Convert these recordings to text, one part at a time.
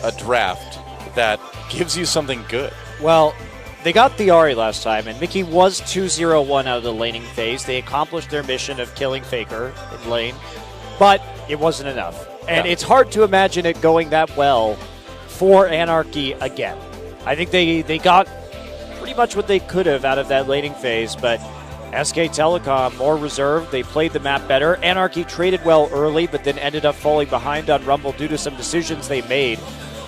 a draft that gives you something good? Well, they got the Ahri last time, and Mickey was 2-0-1 out of the laning phase. They accomplished their mission of killing Faker in lane, but it wasn't enough. And it's hard to imagine it going that well for Anarchy again. I think they got pretty much what they could have out of that laning phase, but SK Telecom more reserved. They played the map better. Anarchy traded well early, but then ended up falling behind on Rumble due to some decisions they made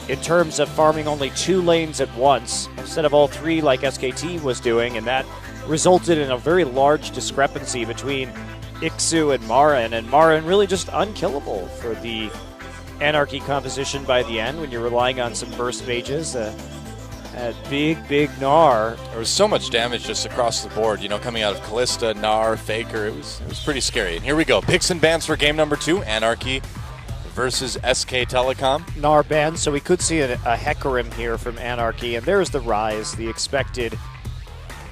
in terms of farming only 2 lanes at once instead of all 3 like SKT was doing, and that resulted in a very large discrepancy between Ixu and Marin, and Marin really just unkillable for the Anarchy composition by the end when you're relying on some burst mages. At big Gnar. There was so much damage just across the board, coming out of Kalista, Gnar, Faker. It was pretty scary. And here we go. Picks and bans for game number 2. Anarchy versus SK Telecom. Gnar banned, so we could see a Hecarim here from Anarchy. And there's the Rise, the expected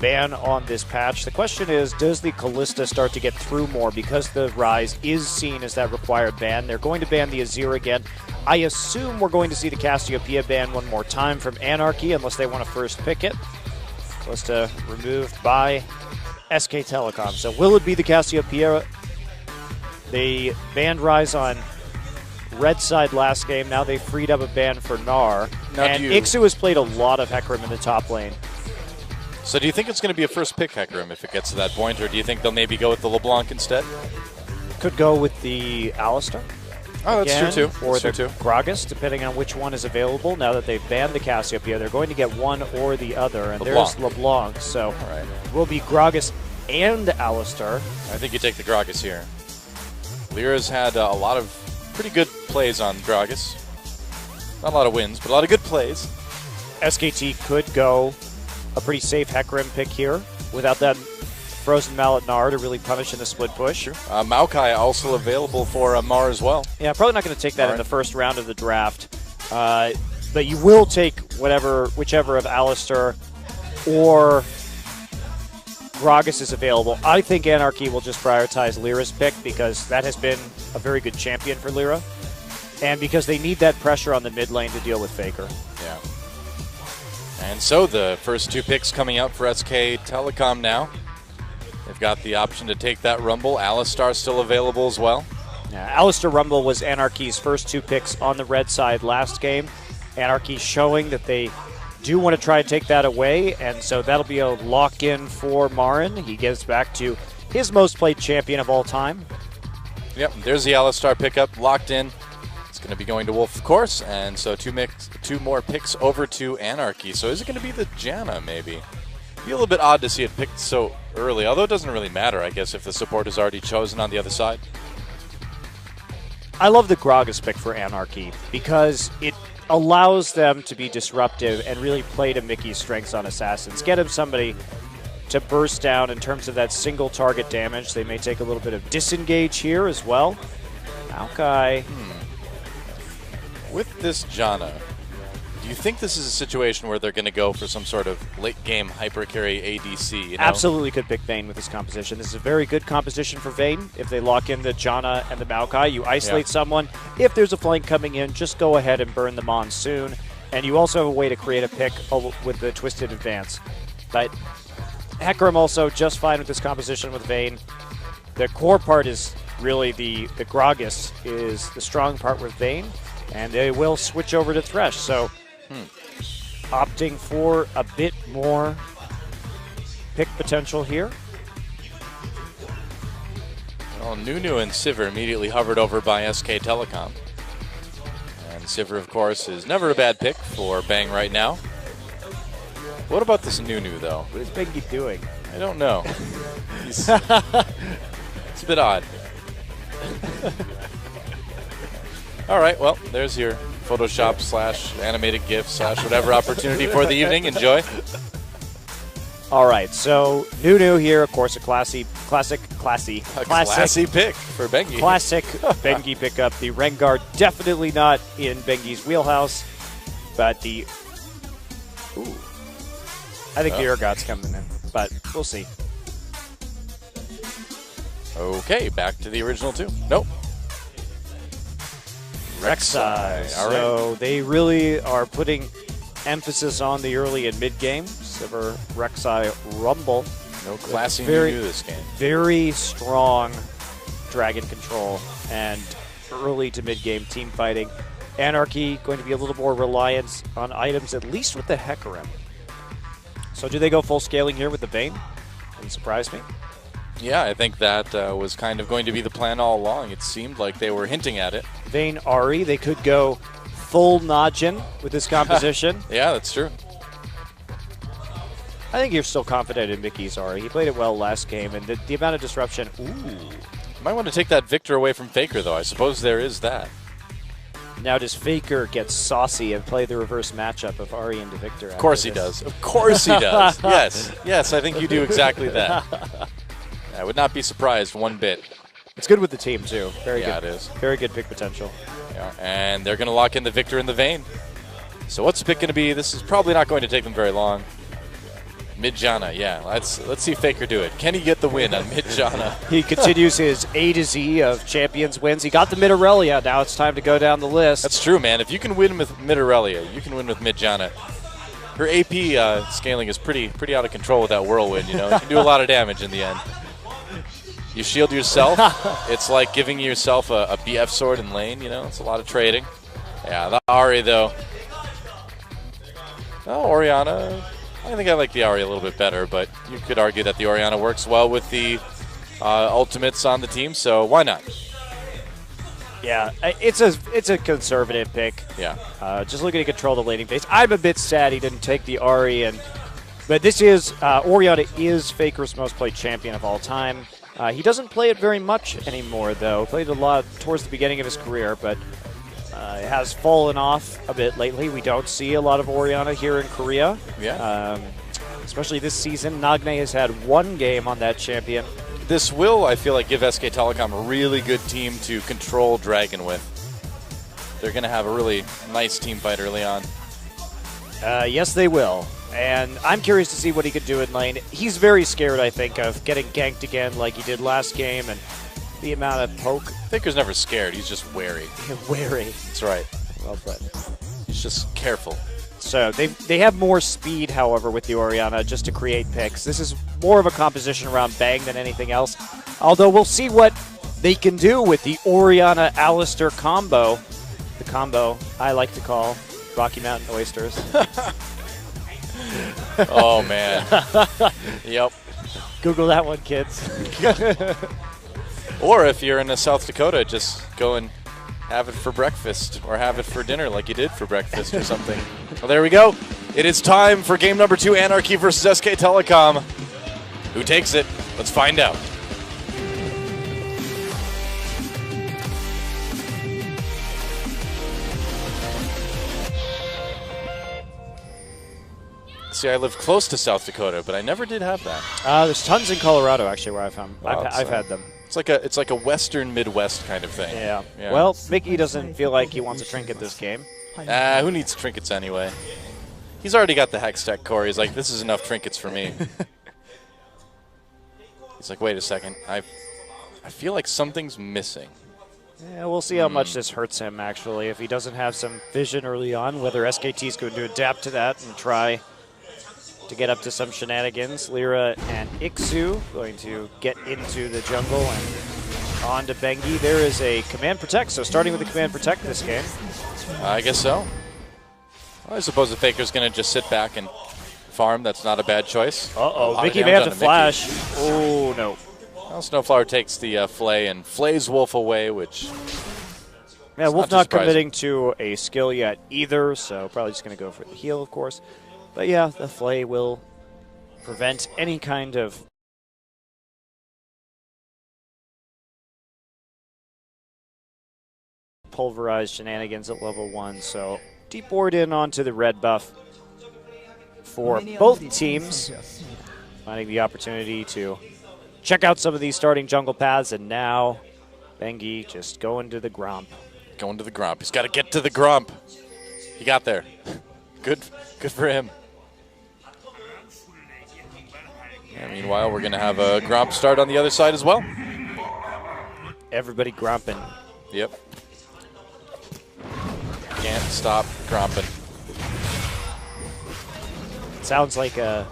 ban on this patch. The question is, does the Kalista start to get through more because the Rise is seen as that required ban? They're going to ban the Azir again. I assume we're going to see the Cassiopeia ban one more time from Anarchy unless they want to first pick it. Kalista removed by SK Telecom. So will it be the Cassiopeia? They banned Rise on red side last game. Now they freed up a ban for Gnar. And Ixu has played a lot of Hecarim in the top lane. So do you think it's going to be a first pick Hecarim if it gets to that point, or do you think they'll maybe go with the LeBlanc instead? Could go with the Alistar. Oh, that's again, true too. Or the Gragas, depending on which one is available. Now that they've banned the Cassiopeia, they're going to get one or the other. And LeBlanc. There's LeBlanc, so it will be Gragas and Alistar. I think you take the Gragas here. Lyra's had a lot of pretty good plays on Gragas. Not a lot of wins, but a lot of good plays. SKT could go a pretty safe Hecarim pick here without that Frozen Mallet Gnar to really punish in the split push. Sure. Maokai also available for Mar as well. Yeah, probably not going to take that in the first round of the draft. But you will take whichever of Alistar or Gragas is available. I think Anarchy will just prioritize Lyra's pick because that has been a very good champion for Lyra. And because they need that pressure on the mid lane to deal with Faker. Yeah. And so the first 2 picks coming out for SK Telecom now. They've got the option to take that Rumble. Alistar still available as well. Yeah, Alistar Rumble was Anarchy's first 2 picks on the red side last game. Anarchy showing that they do want to try and take that away, and so that'll be a lock-in for Marin. He gets back to his most played champion of all time. Yep, there's the Alistar pickup locked in. It's going to be going to Wolf, of course, and so 2 more picks over to Anarchy. So is it going to be the Janna, maybe? Be a little bit odd to see it picked so early, although it doesn't really matter, I guess, if the support is already chosen on the other side. I love the Gragas pick for Anarchy because it allows them to be disruptive and really play to Mickey's strengths on Assassins. Get him somebody to burst down in terms of that single target damage. They may take a little bit of disengage here as well. Maokai. With this Janna, do you think this is a situation where they're going to go for some sort of late-game hyper-carry ADC? Absolutely could pick Vayne with this composition. This is a very good composition for Vayne. If they lock in the Janna and the Maokai, you isolate someone. If there's a flank coming in, just go ahead and burn them on soon. And you also have a way to create a pick with the Twisted Advance. But Hecarim also just fine with this composition with Vayne. The core part is really the Gragas is the strong part with Vayne. And they will switch over to Thresh. So opting for a bit more pick potential here. Well, Nunu and Sivir immediately hovered over by SK Telecom. And Sivir, of course, is never a bad pick for Bang right now. What about this Nunu, though? What is Bengi doing? I don't know. It's a bit odd. All right, well, there's your Photoshop / animated GIF / whatever opportunity for the evening. Enjoy. All right, so Nunu here, of course, a classy pick for Bengi. Classic Bengi pickup. The Rengar definitely not in Bengi's wheelhouse, but the I think the Urgot's coming in, but we'll see. Okay, back to the original 2. Nope. Rek'Sai. All right. So they really are putting emphasis on the early and mid game. Sivir, Rek'Sai, Rumble. No classy new this game. Very strong dragon control and early to mid game team fighting. Anarchy going to be a little more reliant on items, at least with the Hecarim. So do they go full scaling here with the Vayne? Wouldn't surprise me. Yeah, I think that was kind of going to be the plan all along. It seemed like they were hinting at it. Vayne Ahri, they could go full Najin with this composition. Yeah, that's true. I think you're still confident in Mickey's Ahri. He played it well last game, and the amount of disruption. Ooh. Might want to take that Victor away from Faker, though. I suppose there is that. Now, does Faker get saucy and play the reverse matchup of Ahri into Victor? Of course he does. Of course he does. Yes. Yes, I think you do exactly that. I would not be surprised one bit. It's good with the team, too. Very good. Yeah, it is. Very good pick potential. Yeah, and they're going to lock in the Victor in the Vayne. So what's the pick going to be? This is probably not going to take them very long. Mid-Jana, yeah. Let's see Faker do it. Can he get the win on Mid-Jana? He continues his A to Z of champions wins. He got the Mid Aurelia. Now it's time to go down the list. That's true, man. If you can win with Mid Aurelia, you can win with Mid-Jana. Her AP scaling is pretty out of control with that Whirlwind, you know. You can do a lot of damage in the end. You shield yourself. It's like giving yourself a BF sword in lane, you know. It's a lot of trading. Yeah, the Ahri, though. Oh, Orianna. I think I like the Ahri a little bit better, but you could argue that the Orianna works well with the ultimates on the team, so why not? Yeah, it's a conservative pick. Yeah. Just looking to control the laning phase. I'm a bit sad he didn't take the Ahri, but this is Orianna is Faker's most played champion of all time. He doesn't play it very much anymore, though. Played a lot towards the beginning of his career, but it has fallen off a bit lately. We don't see a lot of Orianna here in Korea. Yeah. Especially this season. Nagne has had one game on that champion. This will, I feel like, give SK Telecom a really good team to control Dragon with. They're going to have a really nice team fight early on. Yes, they will. And I'm curious to see what he could do in lane. He's very scared, I think, of getting ganked again like he did last game, and the amount of poke. Faker's never scared. He's just wary. Wary. That's right. Well put. He's just careful. So they have more speed, however, with the Orianna just to create picks. This is more of a composition around Bang than anything else. Although we'll see what they can do with the Orianna-Alistair combo. The combo I like to call Rocky Mountain Oysters. Oh, man. Yep. Google that one, kids. Or if you're in South Dakota, just go and have it for breakfast or have it for dinner like you did for breakfast or something. Well, there we go. It is time for game number 2, Anarchy versus SK Telecom. Who takes it? Let's find out. See, I live close to South Dakota, but I never did have that. There's tons in Colorado, actually, where I've had them. It's like a Western Midwest kind of thing. Yeah. Well, Mickey doesn't feel like he wants a trinket this game. Who needs trinkets anyway? He's already got the Hex Tech core. He's like, this is enough trinkets for me. He's like, wait a second. I feel like something's missing. Yeah, we'll see how much this hurts him, actually. If he doesn't have some vision early on, whether SKT is going to adapt to that and try to get up to some shenanigans. Lyra and Ixu going to get into the jungle and on to Bengi. There is a Command Protect, so starting with the Command Protect this game. I guess so. I suppose the Faker's going to just sit back and farm. That's not a bad choice. Uh-oh, Mickey may have to flash. Oh, no. Well, Snowflower takes the Flay and flays Wolf away, which... Yeah, Wolf not committing to a skill yet either, so probably just going to go for the heal, of course. But yeah, the Flay will prevent any kind of pulverized shenanigans at level 1. So deep ward in onto the red buff for both teams, finding the opportunity to check out some of these starting jungle paths, and now Bengi just going to the Gromp. Going to the Gromp. He's got to get to the Gromp. He got there. Good for him. And meanwhile, we're going to have a Gromp start on the other side as well. Everybody Gromping. Yep. can't stop gromping. Sounds like a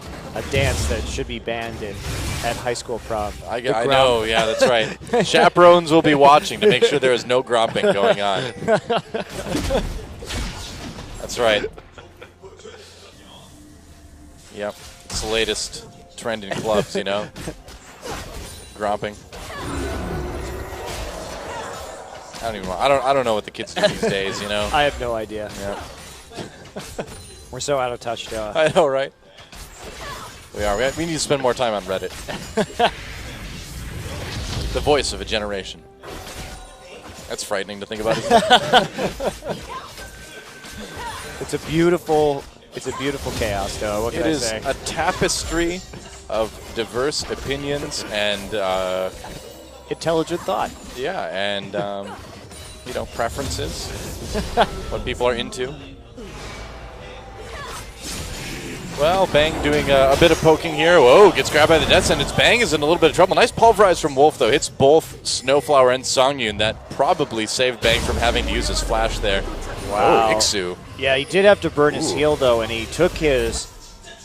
dance that should be banned at high school prom. I know, yeah, that's right. Chaperones will be watching to make sure there is no gromping going on. That's right. Yep, it's the latest trend in clubs, you know. Gromping. I don't know what the kids do these days, you know. I have no idea. Yeah. We're so out of touch, Joe. I know, right? We are. We need to spend more time on Reddit. The voice of a generation. That's frightening to think about. It's a beautiful chaos, though. What can I say? It is a tapestry of diverse opinions and intelligent thought. Yeah, and you know, preferences. What people are into. Well, Bang doing a bit of poking here. Whoa, gets grabbed by the death sentence. Bang is in a little bit of trouble. Nice pulverize from Wolf, though. Hits both Snowflower and Songyun. That probably saved Bang from having to use his flash there. Wow. Oh, Ixu. Yeah, he did have to burn his heal, though, and he took his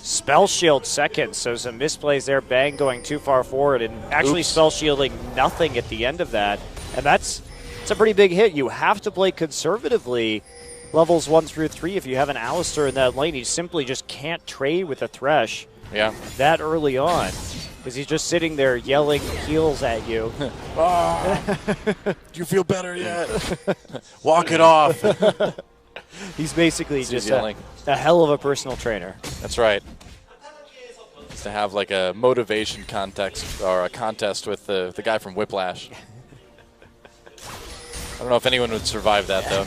spell shield second, so some misplays there. Bang going too far forward and actually spell shielding nothing at the end of that. And it's a pretty big hit. You have to play conservatively levels 1 through 3 if you have an Alistar in that lane. You simply just can't trade with a Thresh that early on because he's just sitting there yelling heals at you. Do you feel better yet? Walk it off. He's basically just a hell of a personal trainer. That's right. It's to have like a motivation context or a contest with the guy from Whiplash. I don't know if anyone would survive that, though.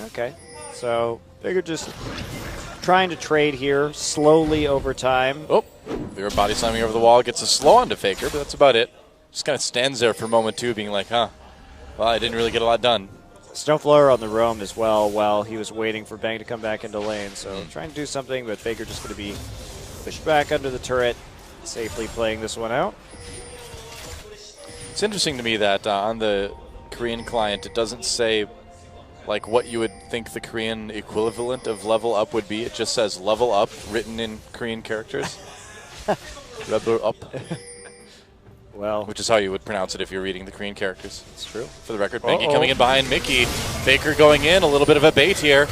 Okay, so Faker just trying to trade here slowly over time. Oh, Vera body slamming over the wall, gets a slow onto Faker, but that's about it. Just kind of stands there for a moment, too, being like, huh, well, I didn't really get a lot done. Snowflower on the roam as well while he was waiting for Bang to come back into lane. So trying to do something, but Faker just going to be pushed back under the turret, safely playing this one out. It's interesting to me that on the Korean client, it doesn't say like what you would think the Korean equivalent of level up would be. It just says level up written in Korean characters. Level up. Well, which is how you would pronounce it if you're reading the Korean characters. It's true. For the record, Bengi coming in behind Mickey. Faker going in, a little bit of a bait here.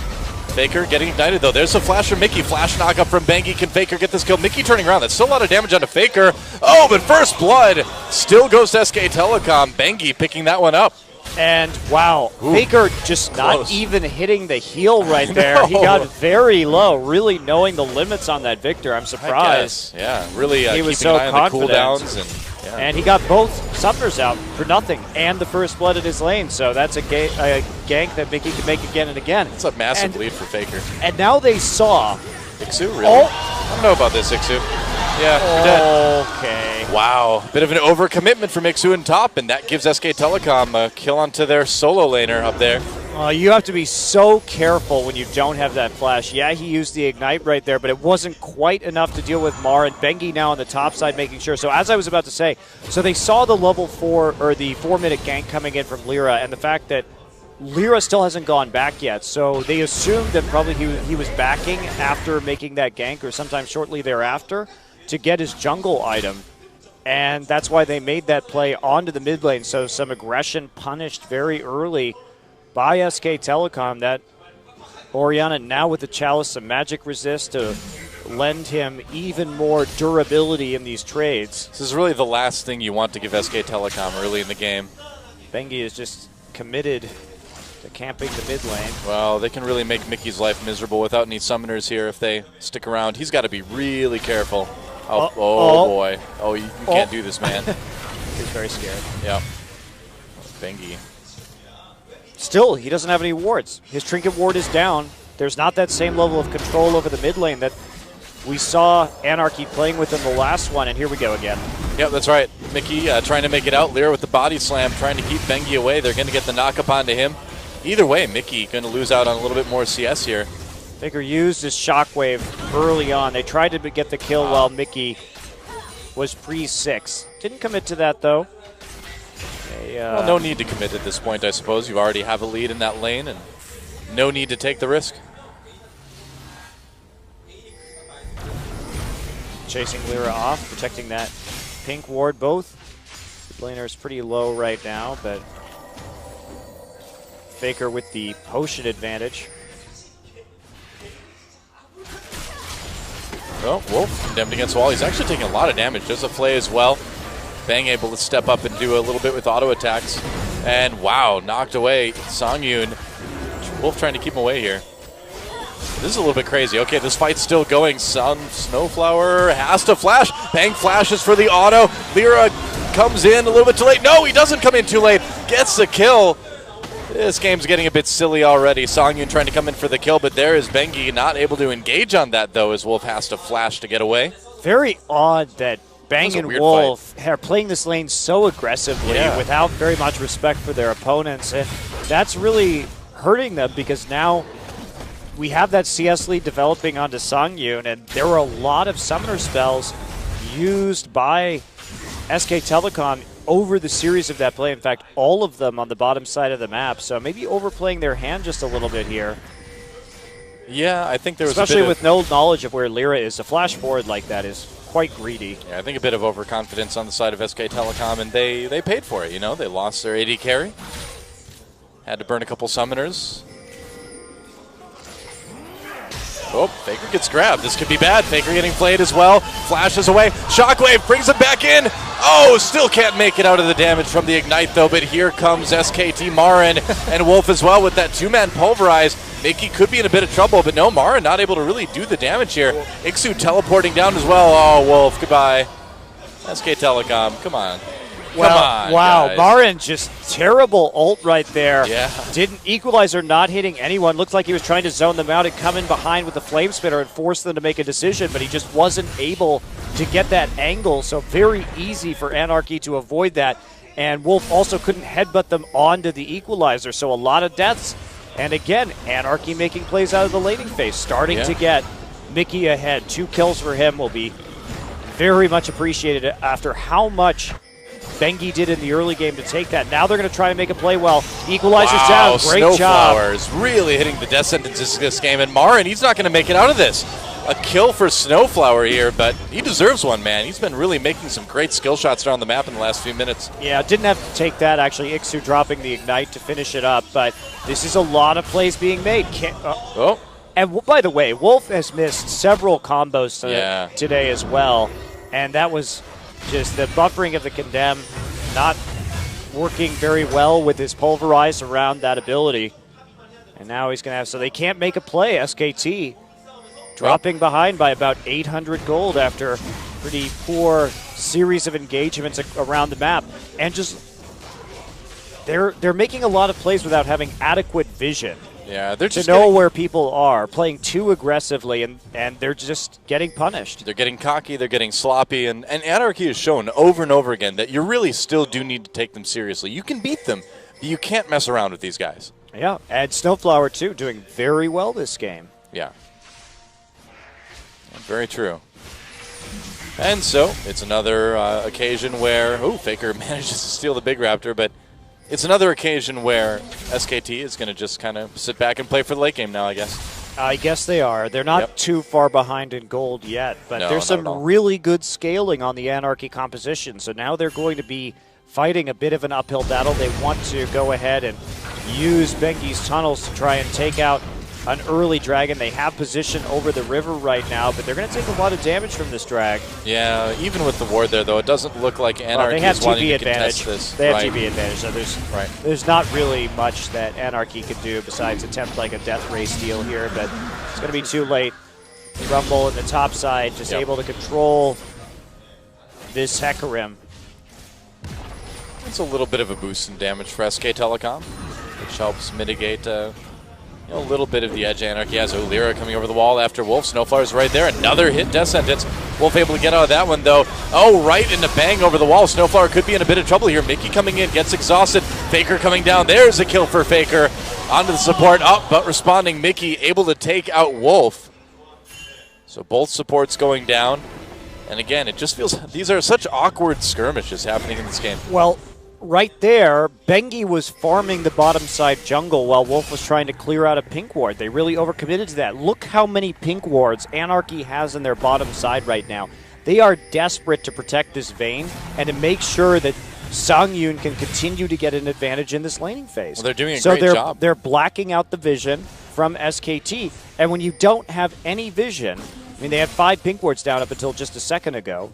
Faker getting ignited, though. There's a flash from Mickey. Flash knock up from Bengi. Can Faker get this kill? Mickey turning around. That's still a lot of damage onto Faker. Oh, but first blood still goes to SK Telecom. Bengi picking that one up. And, wow, Faker just not even hitting the heal right there. He got very low, really knowing the limits on that Victor. I'm surprised. Yeah, really he was keeping so an eye on the confident. cooldowns. And he got both summoners out for nothing and the first blood in his lane. So that's a gank that Mickey can make again and again. It's a massive lead for Faker. And now they saw. Ixu, really? I don't know about this, Ixu. Yeah, you're dead. Okay. Wow. Bit of an overcommitment from Ixu in top, and that gives SK Telecom a kill onto their solo laner up there. You have to be so careful when you don't have that flash. Yeah, he used the Ignite right there, but it wasn't quite enough to deal with Mar, and Bengi now on the top side making sure. So as I was about to say, so they saw the level 4, or the 4-minute gank coming in from Lyra, and the fact that Lyra still hasn't gone back yet, so they assumed that probably he was backing after making that gank, or sometime shortly thereafter, to get his jungle item. And that's why they made that play onto the mid lane, so some aggression punished very early by SK Telecom. That Orianna now with the Chalice, some magic resist to lend him even more durability in these trades. This is really the last thing you want to give SK Telecom early in the game. Bengi is just committed to camping the mid lane. Well, they can really make Mickey's life miserable without any summoners here if they stick around. He's got to be really careful. Oh boy. Oh, you can't do this, man. He's very scared. Yeah. Bengi. Still, he doesn't have any wards. His Trinket ward is down. There's not that same level of control over the mid lane that we saw Anarchy playing with in the last one, and here we go again. Yep, that's right. Mickey trying to make it out. Lyra with the body slam, trying to keep Bengi away. They're going to get the knock up onto him. Either way, Mickey going to lose out on a little bit more CS here. Faker used his shockwave early on. They tried to get the kill while Mickey was pre-6. Didn't commit to that, though. Well, no need to commit at this point, I suppose. You already have a lead in that lane, and no need to take the risk. Chasing Lyra off, protecting that pink ward. Both laner is pretty low right now, but Faker with the potion advantage. Oh, Wolf condemned against the wall. He's actually taking a lot of damage. Does a play as well. Bang able to step up and do a little bit with auto attacks. And wow, knocked away Songyun. Wolf trying to keep him away here. This is a little bit crazy. Okay, this fight's still going. Snowflower has to flash. Bang flashes for the auto. Lyra comes in a little bit too late. No, he doesn't come in too late. Gets the kill. This game's getting a bit silly already. Songyun trying to come in for the kill, but there is Bengi not able to engage on that, though, as Wolf has to flash to get away. Very odd that Bang and Wolf are playing this lane so aggressively without very much respect for their opponents, and that's really hurting them because now we have that CS lead developing onto Songyun, and there were a lot of summoner spells used by SK Telecom over the series of that play. In fact, all of them on the bottom side of the map. So maybe overplaying their hand just a little bit here. Yeah, I think there was especially with no knowledge of where Lyra is. A flash forward like that is quite greedy. Yeah, I think a bit of overconfidence on the side of SK Telecom, and they paid for it. You know, they lost their AD carry, had to burn a couple summoners. Oh, Faker gets grabbed. This could be bad. Faker getting played as well. Flashes away. Shockwave brings him back in. Oh, still can't make it out of the damage from the Ignite, though. But here comes SKT Marin and Wolf as well with that two-man Pulverize. Mickey could be in a bit of trouble, but no, Marin not able to really do the damage here. Ixu teleporting down as well. Oh, Wolf, goodbye. SK Telecom, come on. Well, come on, wow, guys. Marin just terrible ult right there. Yeah. Didn't Equalizer not hitting anyone. Looked like he was trying to zone them out and come in behind with the Flame Spitter and force them to make a decision, but he just wasn't able to get that angle. So very easy for Anarchy to avoid that. And Wolf also couldn't headbutt them onto the Equalizer, so a lot of deaths. And again, Anarchy making plays out of the laning phase, starting to get Mickey ahead. 2 kills for him will be very much appreciated after how much Bengi did in the early game to take that. Now they're going to try to make a play well. Equalizer's down. Great job. Snowflower's really hitting the death sentences this game. And Marin, he's not going to make it out of this. A kill for Snowflower here, but he deserves one, man. He's been really making some great skill shots around the map in the last few minutes. Yeah, didn't have to take that, actually. Ixu dropping the Ignite to finish it up, but this is a lot of plays being made. And by the way, Wolf has missed several combos today as well, and that was just the buffering of the Condemn not working very well with his Pulverize around that ability. And now he's going to have, so they can't make a play. SKT dropping behind by about 800 gold after a pretty poor series of engagements around the map. And just, they're making a lot of plays without having adequate vision. Yeah, they're just to know where people are, playing too aggressively, and they're just getting punished. They're getting cocky, they're getting sloppy, and Anarchy has shown over and over again that you really still do need to take them seriously. You can beat them, but you can't mess around with these guys. Yeah, and Snowflower, too, doing very well this game. Yeah. Very true. And so, it's another occasion where, Faker manages to steal the Big Raptor, but it's another occasion where SKT is going to just kind of sit back and play for the late game now, I guess. I guess they are. They're not too far behind in gold yet, but No, there's some really good scaling on the Anarchy composition. So now they're going to be fighting a bit of an uphill battle. They want to go ahead and use Bengi's tunnels to try and take out an early dragon. They have position over the river right now, but they're going to take a lot of damage from this drag. Yeah, even with the ward there, though, it doesn't look like Anarchy is wanting to contest this. They have TB advantage, so there's not really much that Anarchy can do besides attempt like a death ray steal here, but it's going to be too late. Rumble in the top side, just able to control this Hecarim. It's a little bit of a boost in damage for SK Telecom, which helps mitigate a little bit of the edge Anarchy has. Lyra coming over the wall after Wolf. Snowflower's right there. Another hit death sentence. Wolf able to get out of that one, though. Oh, right into Bang over the wall. Snowflower could be in a bit of trouble here. Mickey coming in, gets exhausted. Faker coming down. There's a kill for Faker. Onto the support. Up, but responding Mickey able to take out Wolf. So both supports going down. And again, it just feels these are such awkward skirmishes happening in this game. Well, right there, Bengi was farming the bottom side jungle while Wolf was trying to clear out a pink ward. They really overcommitted to that. Look how many pink wards Anarchy has in their bottom side right now. They are desperate to protect this Vayne and to make sure that Songyun can continue to get an advantage in this laning phase. Well, they're doing a great job. They're blacking out the vision from SKT, and when you don't have any vision, I mean, they had 5 pink wards down up until just a second ago.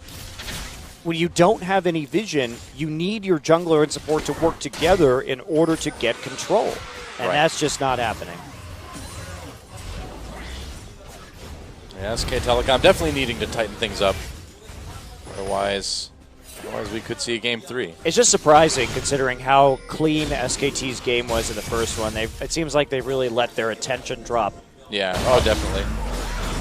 When you don't have any vision, you need your jungler and support to work together in order to get control. And that's just not happening. Yeah, SK Telecom definitely needing to tighten things up. Otherwise we could see a game 3. It's just surprising considering how clean SKT's game was in the first one. It seems like they really let their attention drop. Yeah, oh, definitely.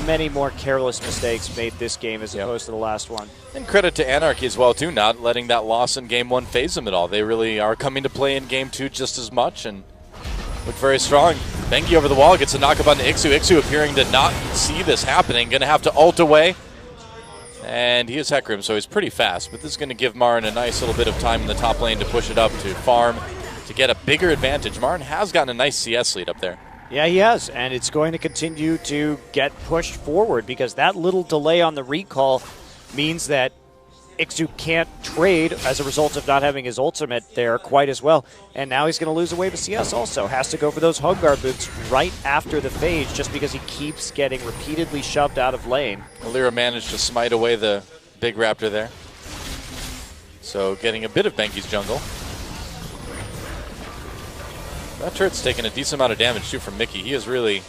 Many more careless mistakes made this game as opposed to the last one. And credit to Anarchy as well, too, not letting that loss in Game 1 phase them at all. They really are coming to play in Game 2 just as much and look very strong. Bengi over the wall gets a knock-up onto Ixu. Ixu appearing to not see this happening. Going to have to ult away. And he has Hecarim, so he's pretty fast. But this is going to give Marin a nice little bit of time in the top lane to push it up, to farm, to get a bigger advantage. Marin has gotten a nice CS lead up there. Yeah, he has, and it's going to continue to get pushed forward because that little delay on the recall means that Ixu can't trade as a result of not having his ultimate there quite as well. And now he's going to lose a wave of CS also. Has to go for those hug guard boots right after the phase just because he keeps getting repeatedly shoved out of lane. Alira managed to smite away the big raptor there. So getting a bit of Benki's jungle. That turret's taken a decent amount of damage too from Mickey. He has really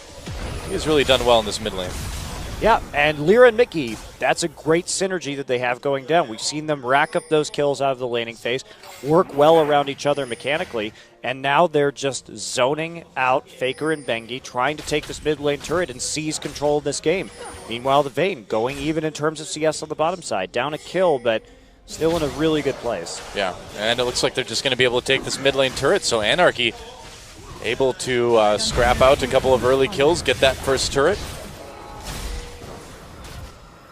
done well in this mid lane. Yeah, and Lyra and Mickey, that's a great synergy that they have going down. We've seen them rack up those kills out of the laning phase, work well around each other mechanically, and now they're just zoning out Faker and Bengi, trying to take this mid lane turret and seize control of this game. Meanwhile, the Vayne going even in terms of CS on the bottom side. Down a kill, but still in a really good place. Yeah, and it looks like they're just going to be able to take this mid lane turret, so Anarchy able to scrap out a couple of early kills, get that first turret.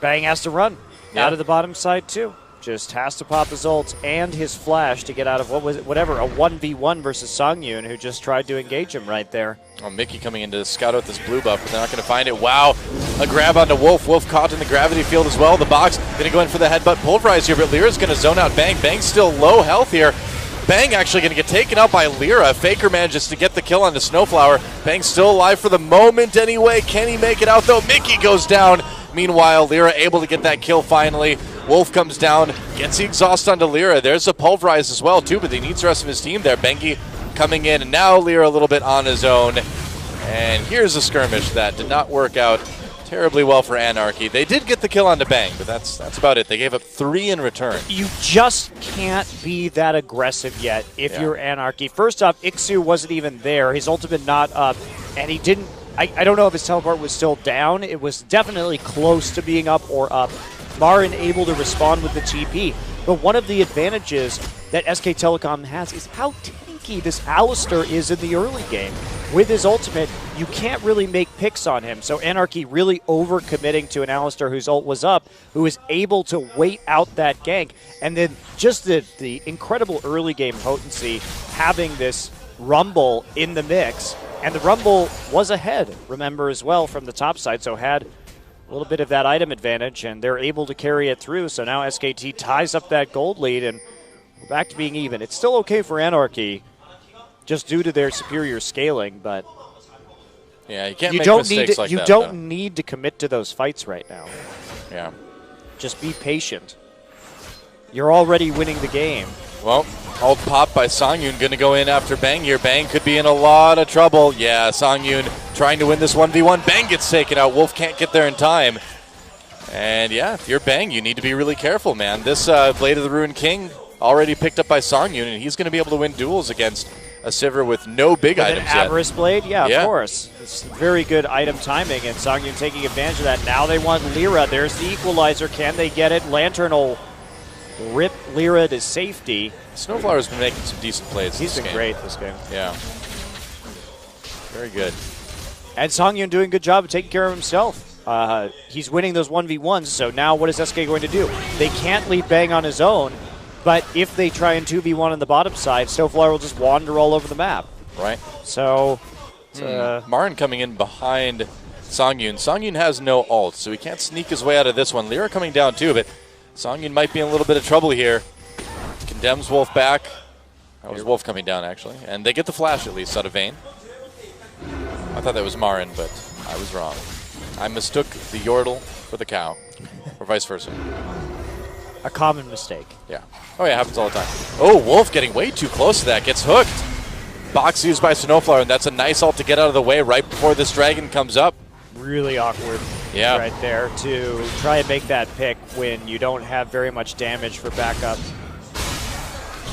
Bang has to run out of the bottom side too. Just has to pop his ults and his flash to get out of a 1v1 versus Songyun, who just tried to engage him right there. Oh, Mickey coming in to scout out this blue buff, but they're not going to find it. Wow, a grab onto Wolf. Wolf caught in the gravity field as well. The box going to go in for the headbutt pulverize here, but Lyra's going to zone out Bang. Bang's still low health here. Bang actually going to get taken out by Lyra. Faker manages to get the kill onto Snowflower. Bang's still alive for the moment anyway. Can he make it out though? Mickey goes down. Meanwhile, Lyra able to get that kill finally. Wolf comes down, gets the exhaust onto Lyra. There's a pulverize as well too, but he needs the rest of his team there. Bengi coming in, and now Lyra a little bit on his own. And here's a skirmish that did not work out terribly well for Anarchy. They did get the kill onto Bang, but that's about it. They gave up 3 in return. You just can't be that aggressive yet if you're Anarchy. First off, Ixu wasn't even there. His ultimate not up, and he didn't. I don't know if his teleport was still down. It was definitely close to being up or up. Marin able to respond with the TP. But one of the advantages that SK Telecom has is how tanky this Alistar is in the early game. With his ultimate, you can't really make picks on him. So Anarchy really overcommitting to an Alistar whose ult was up, who is able to wait out that gank. And then just the incredible early game potency, having this Rumble in the mix. And the Rumble was ahead, remember, as well from the top side, so had a little bit of that item advantage, and they're able to carry it through. So now SKT ties up that gold lead, and we're back to being even. It's still okay for Anarchy, just due to their superior scaling, but yeah, you can't make mistakes like that. You don't need to commit to those fights right now. Yeah. Just be patient. You're already winning the game. Well, ult pop by Songyun going to go in after Bang here. Bang could be in a lot of trouble. Yeah, Songyun trying to win this 1v1. Bang gets taken out. Wolf can't get there in time. And yeah, if you're Bang, you need to be really careful, man. This Blade of the Ruined King already picked up by Songyun, and he's going to be able to win duels against a Sivir with no big items yet. Avarice Blade? Yeah, of course. It's very good item timing, and Songyun taking advantage of that. Now they want Lyra. There's the equalizer. Can they get it? Lantern will rip Lyra to safety. Snowflower's been making some decent plays. He's been great this game. Yeah. Very good. And Songyun doing a good job of taking care of himself. He's winning those 1v1s, so now what is SK going to do? They can't leave Bang on his own, But if they try and 2v1 on the bottom side, Snowflower will just wander all over the map. Right. So, Marin coming in behind Songyun. Songyun has no ult, so he can't sneak his way out of this one. Lyra coming down too, but Songyun might be in a little bit of trouble here. Condemns Wolf back. That was Wolf coming down, actually. And they get the flash, at least, out of Vayne. I thought that was Marin, but I was wrong. I mistook the Yordle for the cow, or vice versa. a common mistake. Yeah. Oh, yeah, happens all the time. Oh, Wolf getting way too close to that. Gets hooked. Box used by Snowflower, and that's a nice ult to get out of the way right before this dragon comes up. Really awkward right there to try and make that pick when you don't have very much damage for backup.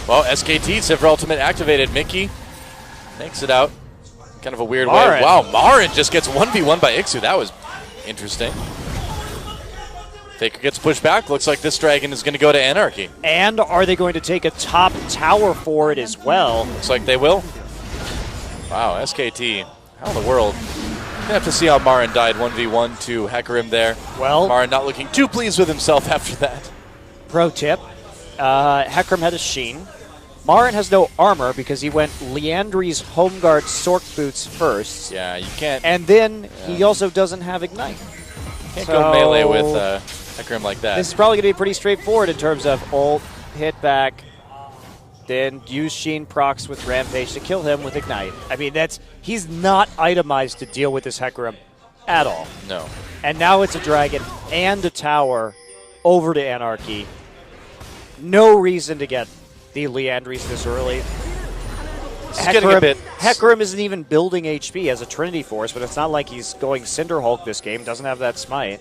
Well, SKT, Sivir Ultimate activated. Mickey makes it out. Kind of a weird way. Wow, Marin just gets 1v1 by Ixu. That was interesting. Faker gets pushed back. Looks like this dragon is going to go to Anarchy. And are they going to take a top tower for it as well? Looks like they will. Wow, SKT. How in the world? You're going to have to see how Marin died 1v1 to Hecarim there. Well, Marin not looking too pleased with himself after that. Pro tip, Hecarim had a Sheen. Marin has no armor because he went Liandry's Home Guard Sork Boots first. Yeah, you can't. And then he also doesn't have Ignite. Can't go melee with Hecarim like that. This is probably going to be pretty straightforward in terms of ult, hit back, then use Sheen procs with Rampage to kill him with Ignite. I mean, he's not itemized to deal with this Hecarim at all. No. And now it's a dragon and a tower over to Anarchy. No reason to get the Liandry's this early. Hecarim isn't even building HP as a Trinity Force, but it's not like he's going Cinder Hulk this game. Doesn't have that smite.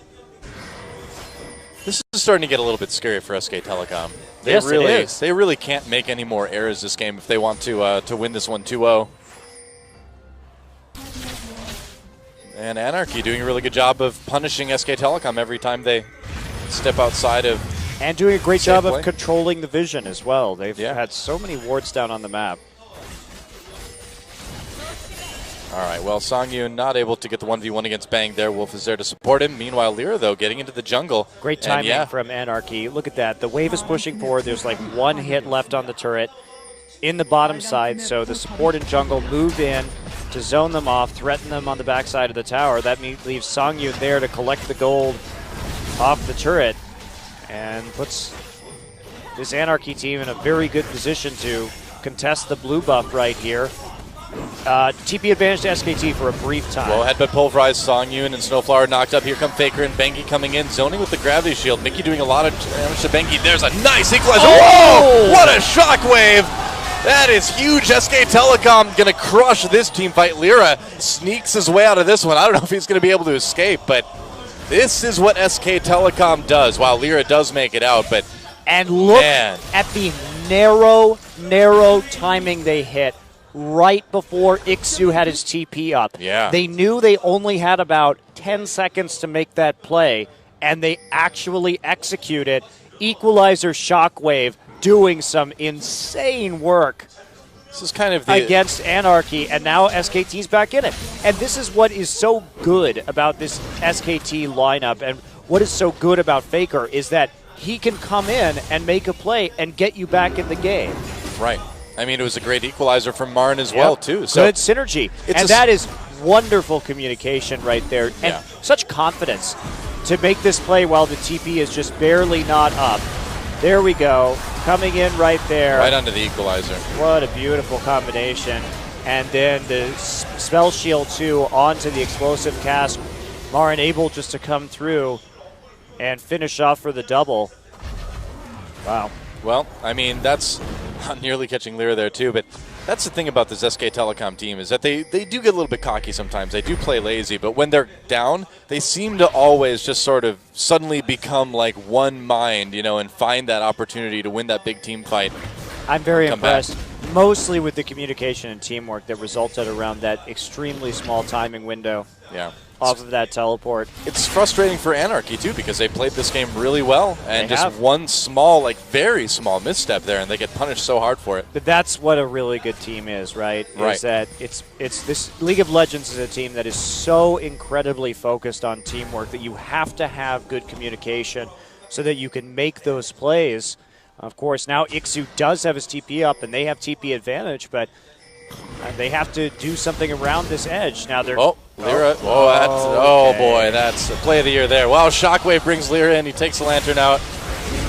This is starting to get a little bit scary for SK Telecom. Yes, it is. They really can't make any more errors this game if they want to win this one 2-0. And Anarchy doing a really good job of punishing SK Telecom every time they step outside of. And doing a great job of controlling the vision as well. They've had so many wards down on the map. All right, well, Songyun not able to get the 1v1 against Bang there. Wolf is there to support him. Meanwhile, Lyra, though, getting into the jungle. Great timing from Anarchy. Look at that. The wave is pushing forward. There's like one hit left on the turret in the bottom side, so the support and jungle move in to zone them off, threaten them on the backside of the tower. That leaves Songyun there to collect the gold off the turret and puts this Anarchy team in a very good position to contest the blue buff right here. TP advantage to SKT for a brief time. Well, headbutt pulverized, Songyun and Snowflower knocked up. Here come Faker and Bengi coming in, zoning with the gravity shield. Mickey doing a lot of damage to Bengi. There's a nice equalizer. Oh! Whoa! What a shockwave! That is huge. SK Telecom going to crush this team fight. Lyra sneaks his way out of this one. I don't know if he's going to be able to escape, but this is what SK Telecom does. Wow, Lyra does make it out, but and look at the narrow timing they hit right before Ixu had his TP up. Yeah. They knew they only had about 10 seconds to make that play, and they actually executed. Equalizer Shockwave doing some insane work. This is kind of against Anarchy, and now SKT's back in it. And this is what is so good about this SKT lineup, and what is so good about Faker is that he can come in and make a play and get you back in the game. Right. I mean, it was a great equalizer from Marin as well, too. So good synergy. And that is wonderful communication right there. And such confidence to make this play while the TP is just barely not up. There we go. Coming in right there. Right under the equalizer. What a beautiful combination. And then the spell shield, too, onto the explosive cast. Marin able just to come through and finish off for the double. Wow. Well, I mean, that's not nearly catching Lyra there, too, but that's the thing about this SK Telecom team is that they do get a little bit cocky sometimes. They do play lazy, but when they're down, they seem to always just sort of suddenly become like one mind, you know, and find that opportunity to win that big team fight. I'm very impressed, mostly with the communication and teamwork that resulted around that extremely small timing window. Yeah. Off of that teleport. It's frustrating for Anarchy, too, because they played this game really well, and just one small, like very small misstep there, and they get punished so hard for it. But that's what a really good team is, right? Is that it's this League of Legends is a team that is so incredibly focused on teamwork that you have to have good communication so that you can make those plays Of course, now Ixu does have his TP up, and they have TP advantage, but they have to do something around this edge. Now they're... Lyra. Boy, that's the play of the year there. Wow, Shockwave brings Lyra in. He takes the Lantern out.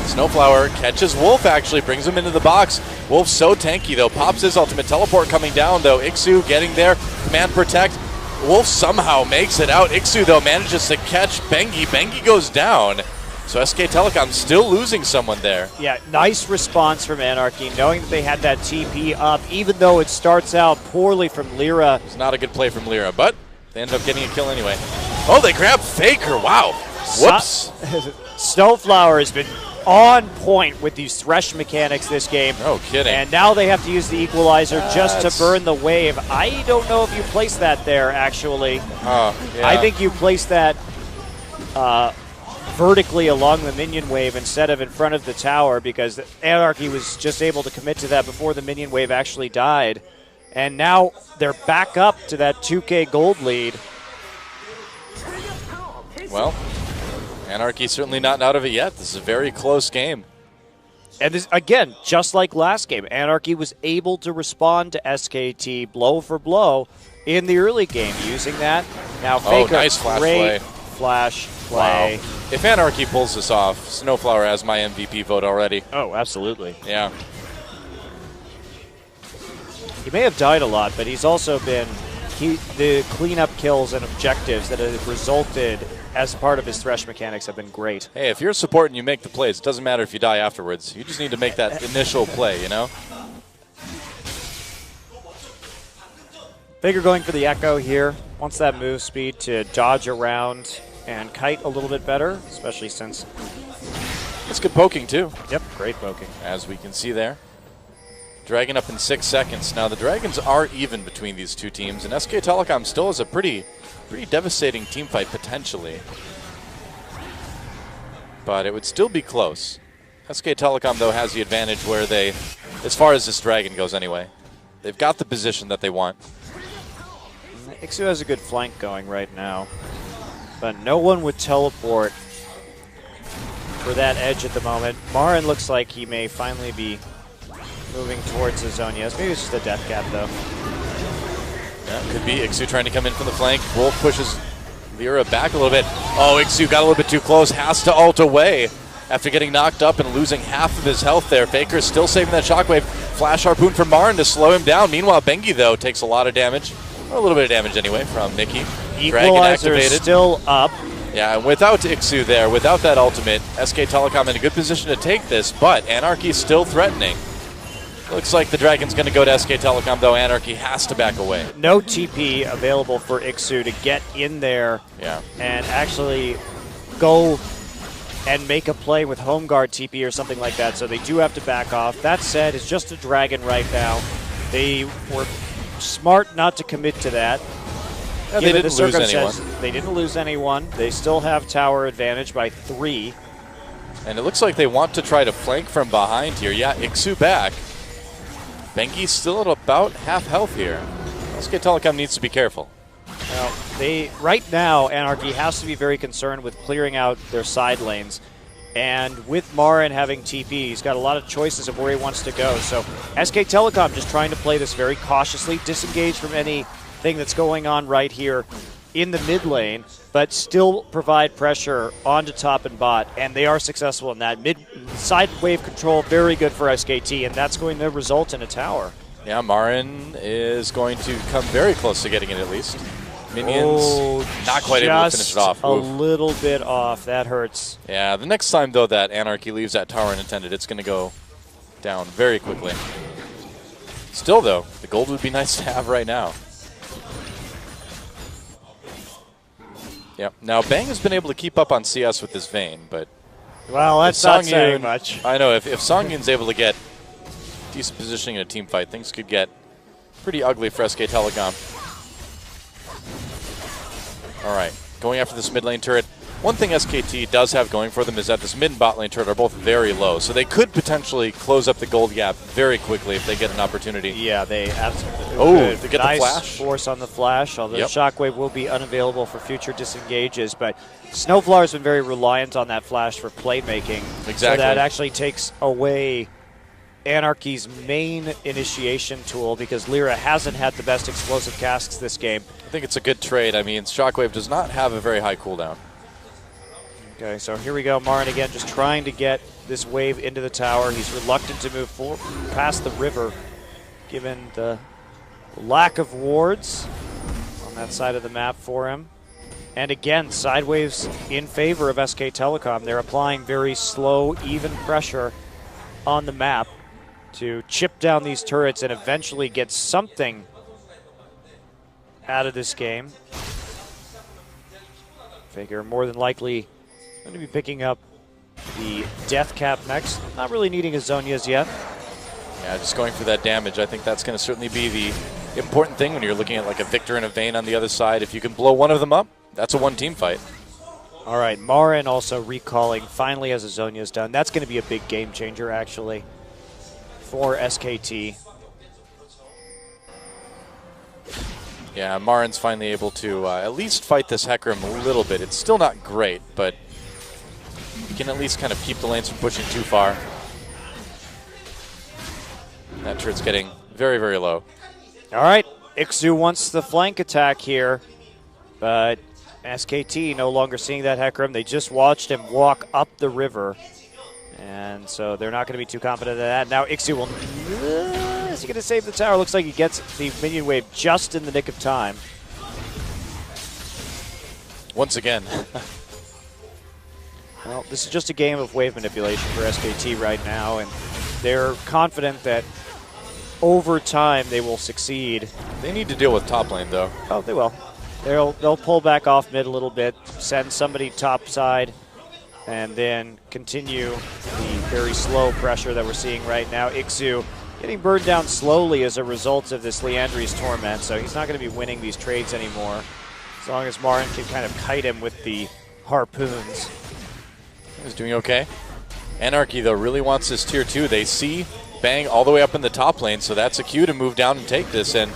Snowflower catches Wolf, actually, brings him into the box. Wolf's so tanky, though. Pops his ultimate. Teleport coming down, though. Ixu getting there. Command Protect. Wolf somehow makes it out. Ixu, though, manages to catch Bengi. Bengi goes down. So SK Telecom still losing someone there. Yeah, nice response from Anarchy, knowing that they had that TP up, even though it starts out poorly from Lyra. It's not a good play from Lyra, but they end up getting a kill anyway. Oh, they grab Faker. Wow. Whoops. Snowflower has been on point with these thresh mechanics this game. No kidding. And now they have to use the equalizer just to burn the wave. I don't know if you placed that there, actually. Yeah. I think you placed that vertically along the minion wave instead of in front of the tower, because Anarchy was just able to commit to that before the minion wave actually died. And now they're back up to that 2K gold lead. Well, Anarchy certainly not out of it yet. This is a very close game. And this, again, just like last game, Anarchy was able to respond to SKT blow for blow in the early game using that. Now Faker, nice flash great play. Flash play. Wow. If Anarchy pulls this off, Snowflower has my MVP vote already. Oh, absolutely. Yeah. He may have died a lot, but he's also been the cleanup kills and objectives that have resulted as part of his thresh mechanics have been great. Hey, if you're a support and you make the plays, it doesn't matter if you die afterwards. You just need to make that initial play, you know? Faker going for the Echo here. Wants that move speed to dodge around and kite a little bit better, especially since... It's good poking, too. Yep, great poking. As we can see there. Dragon up in 6 seconds. Now, the Dragons are even between these two teams, and SK Telecom still has a pretty devastating team fight, potentially. But it would still be close. SK Telecom, though, has the advantage where they, as far as this Dragon goes anyway, they've got the position that they want. Ixu has a good flank going right now, but no one would teleport for that edge at the moment. Marin looks like he may finally be moving towards his zone. Yes, maybe it's just a death cap, though. Yeah, could be Ixu trying to come in from the flank. Wolf pushes Lyra back a little bit. Oh, Ixu got a little bit too close, has to ult away after getting knocked up and losing half of his health there. Faker still saving that shockwave. Flash harpoon from Marin to slow him down. Meanwhile, Bengi, though, takes a lot of damage. Or a little bit of damage anyway from Nikki. Dragon activated. Still up. Yeah, and without Ixu there, without that ultimate, SK Telecom in a good position to take this, but Anarchy's still threatening. Looks like the Dragon's going to go to SK Telecom, though Anarchy has to back away. No TP available for Ixu to get in there and actually go and make a play with home guard TP or something like that, so they do have to back off. That said, it's just a Dragon right now. They were smart not to commit to that. Yeah, they didn't lose anyone. They didn't lose anyone. They still have tower advantage by 3. And it looks like they want to try to flank from behind here. Yeah, Ixu back. Bengi's still at about half health here. SK Telecom needs to be careful. Well, right now, Anarchy has to be very concerned with clearing out their side lanes. And with Marin having TP, he's got a lot of choices of where he wants to go. So SK Telecom just trying to play this very cautiously, disengage from anything that's going on right here in the mid lane, but still provide pressure onto top and bot. And they are successful in that. Side wave control, very good for SKT, and that's going to result in a tower. Yeah, Marin is going to come very close to getting it at least. Minions not quite able to finish it off. A little bit off. That hurts. Yeah, the next time, though, that Anarchy leaves that tower unattended, it's going to go down very quickly. Still, though, the gold would be nice to have right now. Yep. Now, Bang has been able to keep up on CS with this Vayne, but... Well, that's not saying much. I know. If Songyun's able to get decent positioning in a team fight, things could get pretty ugly for SK Telecom. All right, going after this mid lane turret. one thing SKT does have going for them is that this mid and bot lane turret are both very low, so they could potentially close up the gold gap very quickly if they get an opportunity. Yeah, they absolutely could. They get nice the flash. Force on the flash, although Shockwave will be unavailable for future disengages, but Snowflower has been very reliant on that flash for playmaking. Exactly. So that actually takes away Anarchy's main initiation tool because Lyra hasn't had the best explosive casks this game. I think it's a good trade. I mean, Shockwave does not have a very high cooldown. Okay, so here we go. Marin again just trying to get this wave into the tower. He's reluctant to move past the river given the lack of wards on that side of the map for him. And again, sideways in favor of SK Telecom. They're applying very slow, even pressure on the map to chip down these turrets and eventually get something out of this game. Faker more than likely going to be picking up the death cap next. Not really needing his Zonias yet. Yeah, just going for that damage. I think that's going to certainly be the important thing when you're looking at like a Victor and a Vayne on the other side. If you can blow one of them up, that's a one-team fight. All right, Marin also recalling, finally has his Zonias done. That's going to be a big game changer, actually, for SKT. Yeah, Marin's finally able to at least fight this Hecarim a little bit. It's still not great, but you can at least kind of keep the lanes from pushing too far. That turret's getting very, very low. All right, Ixu wants the flank attack here, but SKT no longer seeing that Hecarim. They just watched him walk up the river, and so they're not going to be too confident in that. Now Ixu will... is he going to save the tower? Looks like he gets the minion wave just in the nick of time. Once again. Well, this is just a game of wave manipulation for SKT right now, and they're confident that over time they will succeed. They need to deal with top lane, though. Oh, they will. They'll pull back off mid a little bit, send somebody top side, and then continue the very slow pressure that we're seeing right now. Ixu getting burned down slowly as a result of this Liandry's Torment, so he's not going to be winning these trades anymore as long as Marin can kind of kite him with the harpoons. He's doing okay. Anarchy, though, really wants this tier 2. They see Bang all the way up in the top lane, so that's a cue to move down and take this. And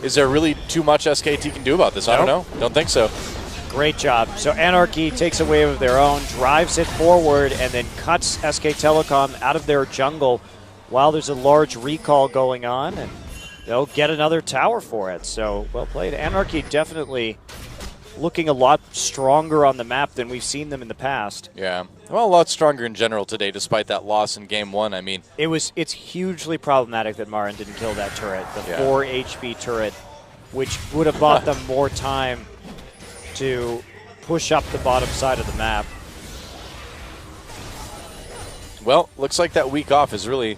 is there really too much SKT can do about this? I don't know. Don't think so. Great job. So Anarchy takes a wave of their own, drives it forward, and then cuts SK Telecom out of their jungle while there's a large recall going on, and they'll get another tower for it. So well played. Anarchy definitely looking a lot stronger on the map than we've seen them in the past. Yeah. Well, a lot stronger in general today, despite that loss in Game 1. I mean, it's hugely problematic that Marin didn't kill that turret, the 4 HP turret, which would have bought them more time to push up the bottom side of the map. Well, looks like that week off has really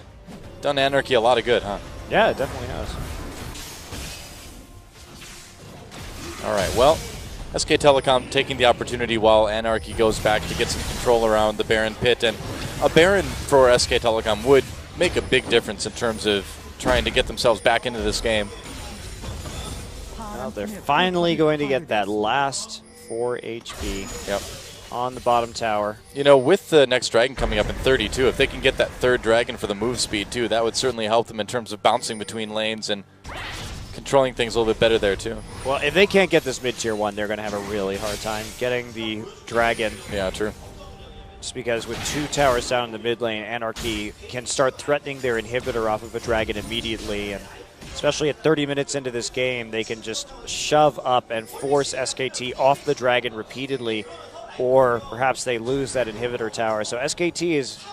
done Anarchy a lot of good, huh? Yeah, it definitely has. All right, well, SK Telecom taking the opportunity while Anarchy goes back to get some control around the Baron pit. And a Baron for SK Telecom would make a big difference in terms of trying to get themselves back into this game. Well, they're finally going to get that last 4 HP on the bottom tower. You know, with the next dragon coming up in 32, if they can get that third dragon for the move speed too, that would certainly help them in terms of bouncing between lanes and controlling things a little bit better there too. Well, if they can't get this mid-tier 1, they're going to have a really hard time getting the dragon. Yeah, true. Just because with 2 towers down in the mid lane, Anarchy can start threatening their inhibitor off of a dragon immediately, and especially at 30 minutes into this game, they can just shove up and force SKT off the dragon repeatedly, or perhaps they lose that inhibitor tower. So SKT is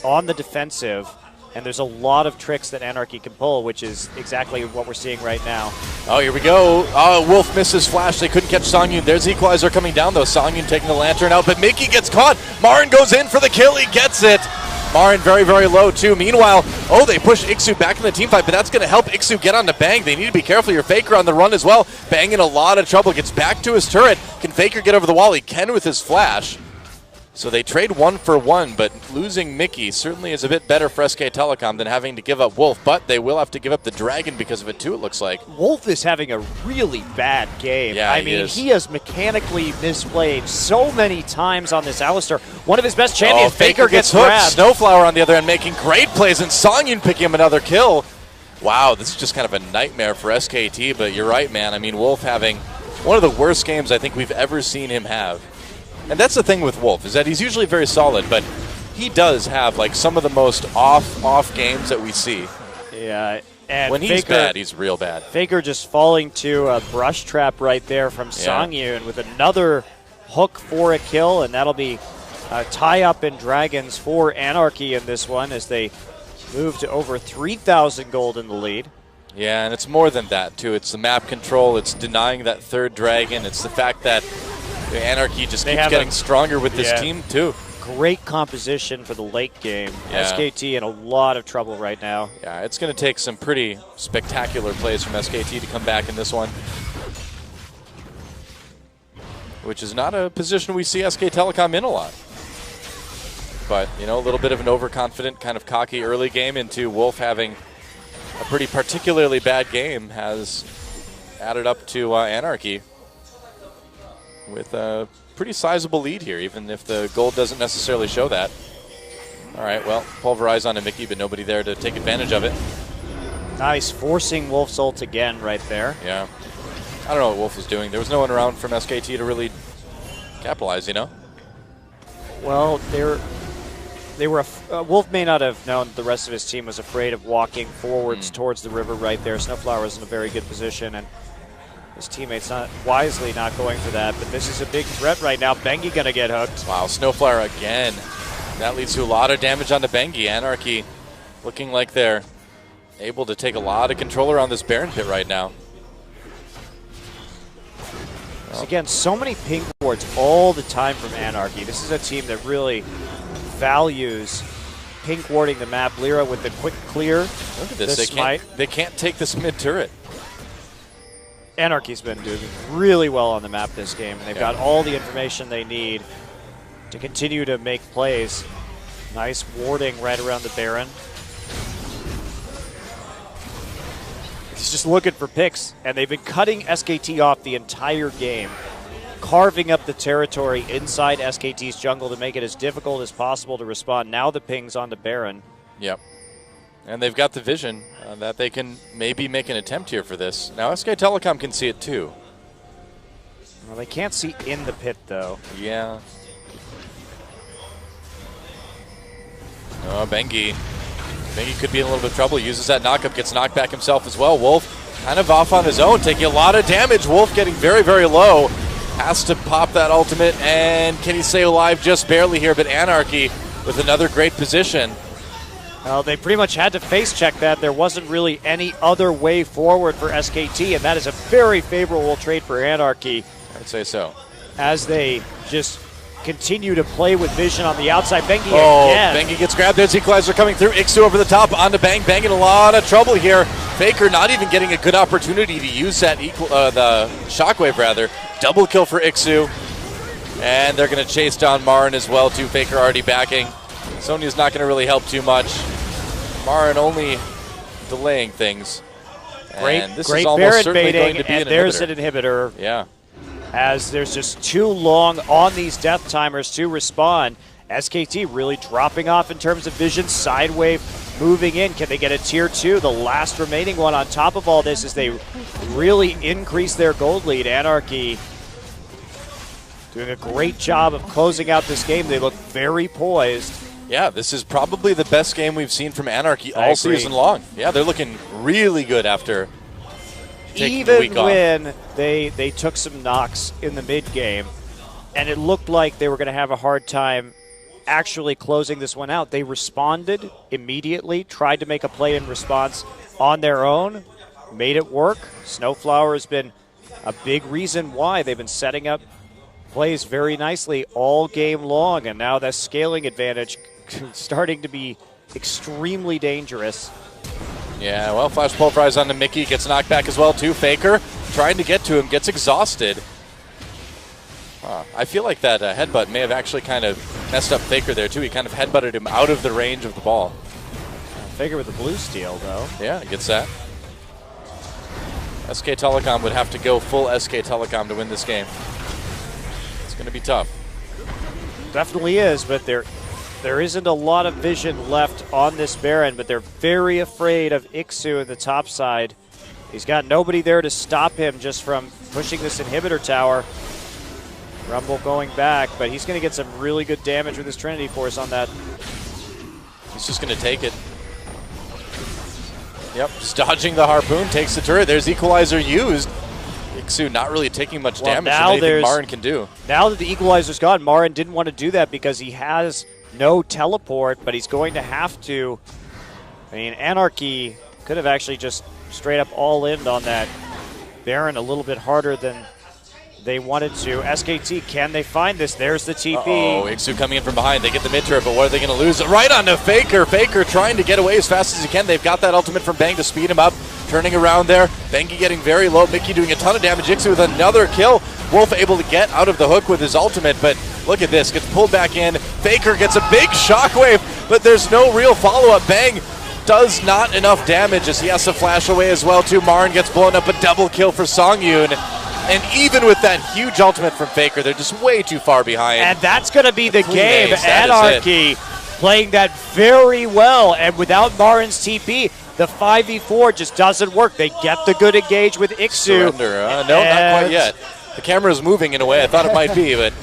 on the defensive, and there's a lot of tricks that Anarchy can pull, which is exactly what we're seeing right now. Oh, here we go. Oh, Wolf misses Flash. They couldn't catch Songyun. There's Equalizer coming down, though. Songyun taking the Lantern out, but Mickey gets caught. Marin goes in for the kill. He gets it. Marin very, very low, too. Meanwhile, oh, they push Ixu back in the team fight, but that's going to help Ixu get on to Bang. They need to be careful. Your Faker on the run as well. Bang in a lot of trouble. Gets back to his turret. Can Faker get over the wall? He can with his Flash. So they trade 1 for 1, but losing Mickey certainly is a bit better for SK Telecom than having to give up Wolf, but they will have to give up the Dragon because of it too, it looks like. Wolf is having a really bad game. Yeah, I mean, he has mechanically misplayed so many times on this Alistar. One of his best champions, Faker gets hooked. grabbed. Snowflower on the other end making great plays, and Songyun picking him another kill. Wow, this is just kind of a nightmare for SKT, but you're right, man. I mean, Wolf having one of the worst games I think we've ever seen him have. And that's the thing with Wolf, is that he's usually very solid, but he does have like some of the most off games that we see. Yeah, and when he's bad, he's real bad. Faker just falling to a brush trap right there from Songyun with another hook for a kill, and that'll be a tie-up in Dragons for Anarchy in this one as they move to over 3,000 gold in the lead. Yeah, and it's more than that, too. It's the map control. It's denying that third dragon. It's the fact that the Anarchy just keeps getting stronger with this team, too. Great composition for the late game. Yeah. SKT in a lot of trouble right now. Yeah, it's going to take some pretty spectacular plays from SKT to come back in this one, which is not a position we see SK Telecom in a lot. But, you know, a little bit of an overconfident, kind of cocky early game into Wolf having a pretty particularly bad game has added up to Anarchy with a pretty sizable lead here, even if the gold doesn't necessarily show that. All right, well, pulverize onto Mickey, but nobody there to take advantage of it. Nice, forcing Wolf's ult again right there. Yeah. I don't know what Wolf was doing. There was no one around from SKT to really capitalize, you know? Well, Wolf may not have known that the rest of his team was afraid of walking forwards towards the river right there. Snowflower is in a very good position, and his teammates wisely not going for that. But this is a big threat right now. Bengi going to get hooked. Wow, Snowflower again. That leads to a lot of damage onto Bengi. Anarchy looking like they're able to take a lot of control around this Baron pit right now. Well, again, so many ping wards all the time from Anarchy. This is a team that really values pink warding the map. Lyra with the quick clear. Look at this. They can't take this mid turret. Anarchy's been doing really well on the map this game, and they've got all the information they need to continue to make plays. Nice warding right around the Baron. He's just looking for picks, and they've been cutting SKT off the entire game, carving up the territory inside SKT's jungle to make it as difficult as possible to respond. Now the ping's on the Baron. Yep. And they've got the vision that they can maybe make an attempt here for this. Now SK Telecom can see it too. Well, they can't see in the pit though. Yeah. Oh, Bengi. Bengi could be in a little bit of trouble. Uses that knockup, gets knocked back himself as well. Wolf kind of off on his own, taking a lot of damage. Wolf getting very, very low. Has to pop that ultimate, and can he stay alive just barely here? But Anarchy with another great position. Well, they pretty much had to face check that. There wasn't really any other way forward for SKT, and that is a very favorable trade for Anarchy. I'd say so. As they just continue to play with vision on the outside. Bengi again. Bengi gets grabbed. There's Equalizer coming through. Ixu over the top onto Bang. Bang in a lot of trouble here. Faker not even getting a good opportunity to use that the shockwave rather. Double kill for Ixu. And they're going to chase down Marin as well too. Faker already backing. Sonya's not going to really help too much. Marin only delaying things. Great is almost Baron baiting, and there's an inhibitor. Yeah. As there's just too long on these death timers to respond. SKT really dropping off in terms of vision. Sidewave moving in. Can they get a tier 2? The last remaining one on top of all this as they really increase their gold lead. Anarchy doing a great job of closing out this game. They look very poised. Yeah, this is probably the best game we've seen from Anarchy all season long. Yeah, they're looking really good after taking the week off. Even when they took some knocks in the mid-game, and it looked like they were going to have a hard time actually closing this one out, they responded immediately, tried to make a play in response on their own, made it work. Snowflower has been a big reason why they've been setting up plays very nicely all game long, and now that scaling advantage starting to be extremely dangerous. Yeah, well, flash pulverize onto Mickey, gets knocked back as well too. Faker trying to get to him, gets exhausted. I feel like that headbutt may have actually kind of messed up Faker there, too. He kind of headbutted him out of the range of the ball. Faker with the blue steal, though. Yeah, gets that. SK Telecom would have to go full SK Telecom to win this game. It's going to be tough. Definitely is, but there isn't a lot of vision left on this Baron, but they're very afraid of Ixu in the top side. He's got nobody there to stop him just from pushing this inhibitor tower. Rumble going back, but he's going to get some really good damage with his Trinity Force on that. He's just going to take it. Yep, just dodging the harpoon, takes the turret. There's Equalizer used. Ixu not really taking much damage from anything Marin can do. Now that the Equalizer's gone, Marin didn't want to do that because he has no teleport, but he's going to have to. I mean, Anarchy could have actually just straight up all-in on that Baron a little bit harder than they wanted to. SKT, can they find this? There's the TP. Oh, Ixu coming in from behind. They get the mid-turret, but what are they going to lose? Right onto Faker. Faker trying to get away as fast as he can. They've got that ultimate from Bang to speed him up. Turning around there. Bangy getting very low. Mickey doing a ton of damage. Ixu with another kill. Wolf able to get out of the hook with his ultimate, but look at this. Gets pulled back in. Faker gets a big shockwave, but there's no real follow-up. Bang does not enough damage as he has to flash away as well, too. Marin gets blown up. A double kill for Songyun. And even with that huge ultimate from Faker, they're just way too far behind. And that's going to be the game. Anarchy playing that very well. And without Marin's TP, the 5v4 just doesn't work. They get the good engage with Ixu. Surrender. No, not quite yet. The camera is moving in a way I thought it might be, but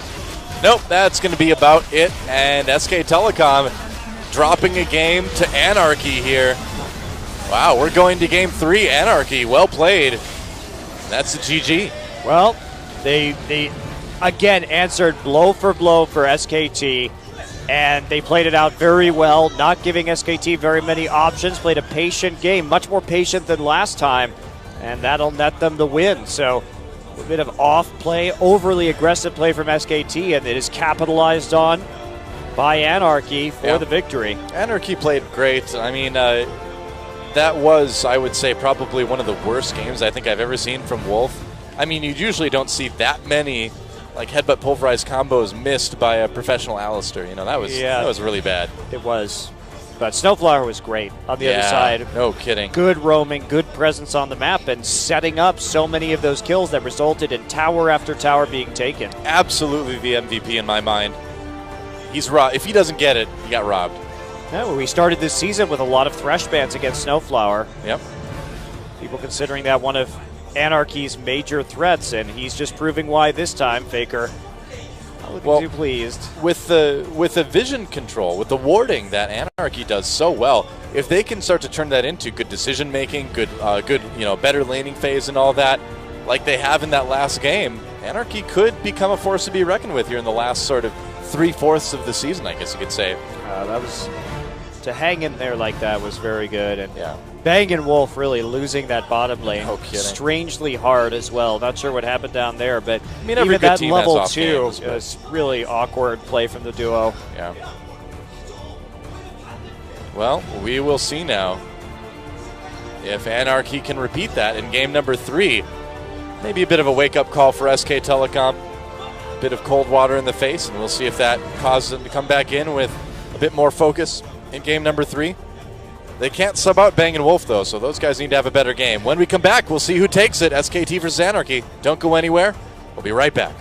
nope, that's going to be about it. And SK Telecom dropping a game to Anarchy here. Wow, we're going to game 3. Anarchy, well played. That's a GG. Well, they again answered blow for SKT, and they played it out very well, not giving SKT very many options, played a patient game, much more patient than last time, and that'll net them the win. So a bit of off play, overly aggressive play from SKT, and it is capitalized on by Anarchy for the victory. Anarchy played great. I mean, that was, I would say, probably one of the worst games I think I've ever seen from Wolf. I mean, you usually don't see that many like headbutt pulverized combos missed by a professional Alistair. You know, that was really bad. It was. But Snowflower was great on the other side. No kidding. Good roaming, good presence on the map, and setting up so many of those kills that resulted in tower after tower being taken. Absolutely the MVP in my mind. He's robbed. If he doesn't get it, he got robbed. Yeah, well, we started this season with a lot of thresh bans against Snowflower. Yep. People considering that one of Anarchy's major threats, and he's just proving why this time. Faker not looking too pleased. With the vision control, with the warding that Anarchy does so well, if they can start to turn that into good decision making, good better laning phase and all that, like they have in that last game, Anarchy could become a force to be reckoned with here in the last sort of 3/4 of the season, I guess you could say. That was to hang in there like that was very good, and yeah. Bang and Wolf really losing that bottom lane strangely hard as well. Not sure what happened down there, but I mean, every even good that team level has 2 games, was really awkward play from the duo. Yeah. Well, we will see now if Anarchy can repeat that in game number 3. Maybe a bit of a wake-up call for SK Telecom. A bit of cold water in the face, and we'll see if that causes them to come back in with a bit more focus in game number 3. They can't sub out Bang and Wolf, though, so those guys need to have a better game. When we come back, we'll see who takes it. SKT versus Anarchy. Don't go anywhere. We'll be right back.